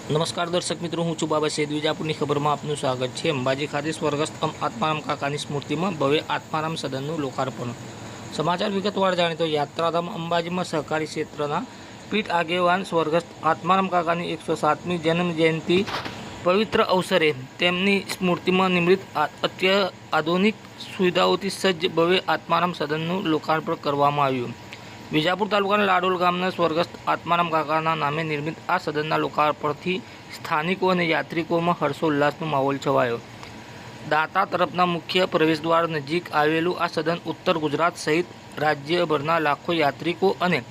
નમસ્કાર દર્શક મિત્રો, હું છું બાબા સૈદ. વિજાપુરની ખબરમાં આપનું સ્વાગત છે. અંબાજી ખાતે સ્વર્ગસ્થ આત્મારામ કાકાની સ્મૃતિમાં ભવ્ય આત્મારામ સદનનું લોકાર્પણ. સમાચાર વિગતવાર જાણીએ તો યાત્રાધામ અંબાજીમાં સહકારી ક્ષેત્રના પીઠ આગેવાન સ્વર્ગસ્થ આત્મારામ કાકાની 107મી જન્મ જયંતિ પવિત્ર અવસરે તેમની સ્મૃતિમાં નિમિત્ત અત્યાધુનિક સુવિધાઓથી સજ્જ ભવ્ય આત્મારામ સદનનું લોકાર્પણ કરવામાં આવ્યું. વિજાપુર તાલુકાના લાડોલ ગામના સ્વર્ગસ્થ આત્મારામ કાકાના નામે નિર્મિત આ સદનના લોકાર્પણથી સ્થાનિકો અને યાત્રિકોમાં હર્ષોલ્લાસનો માહોલ છવાયો. દાતા તરફના મુખ્ય પ્રવેશદ્વાર નજીક આવેલું આ સદન ઉત્તર ગુજરાત સહિત રાજ્યભરના લાખો યાત્રિકો અને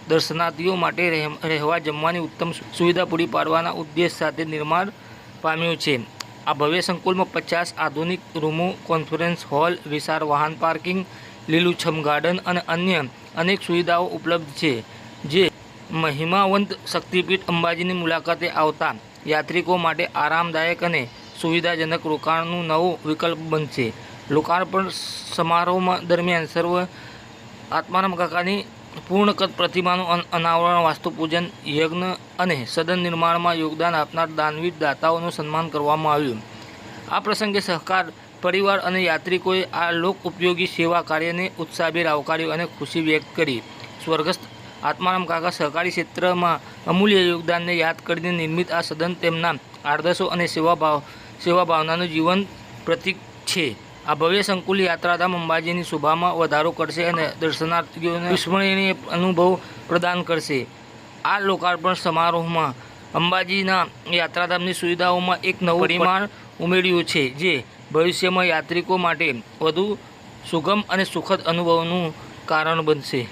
દર્શનાર્થીઓ માટે રહેવા જમવાની ઉત્તમ સુવિધા પૂરી પાડવાના ઉદ્દેશ સાથે નિર્માણ પામ્યું છે. આ ભવ્ય સંકુલમાં 50 આધુનિક રૂમો, કોન્ફરન્સ હોલ, વિશાળ વાહન પાર્કિંગ, લીલુંછમ ગાર્ડન અને અન્ય અનેક સુવિધાઓ ઉપલબ્ધ છે, જે મહિમાવંત શક્તિપીઠ અંબાજીની મુલાકાતે આવતા યાત્રિકો માટે આરામદાયક અને સુવિધાજનક રોકાણનું નવો વિકલ્પ બનશે. લોકાર્પણ સમારોહમાં દરમિયાન સર્વ આત્મારામ કાકાની પૂર્ણકદ પ્રતિમાનું અનાવરણ, વાસ્તુપૂજન, યજ્ઞ અને સદન નિર્માણમાં યોગદાન આપનાર દાનવીર દાતાઓનું સન્માન કરવામાં આવ્યું. આ પ્રસંગે સહકાર પરિવાર અને યાત્રિકોએ આ લોક ઉપયોગી સેવા કાર્યને ઉત્સાહભેર આવકાર્યું અને ખુશી વ્યક્ત કરી. સ્વર્ગસ્થ આત્મારામ કાકા સહકારી ક્ષેત્રમાં અમૂલ્ય યોગદાનને યાદ કરીને નિર્મિત આ સદન તેમના આદર્શો અને સેવા ભાવનાનું જીવંત પ્રતીક છે. આ ભવ્ય સંકુલ યાત્રાધામ અંબાજીની શોભામાં વધારો કરશે અને દર્શનાર્થીઓને વિસ્મરણીય અનુભવ પ્રદાન કરશે. આ લોકાર્પણ સમારોહમાં અંબાજીના યાત્રાધામની સુવિધાઓમાં એક નવું પરિમાણ ઉમેર્યું છે, જે ભવિષ્યમાં યાત્રિકો માટે વધુ સુગમ અને સુખદ અનુભવનું કારણ બનશે.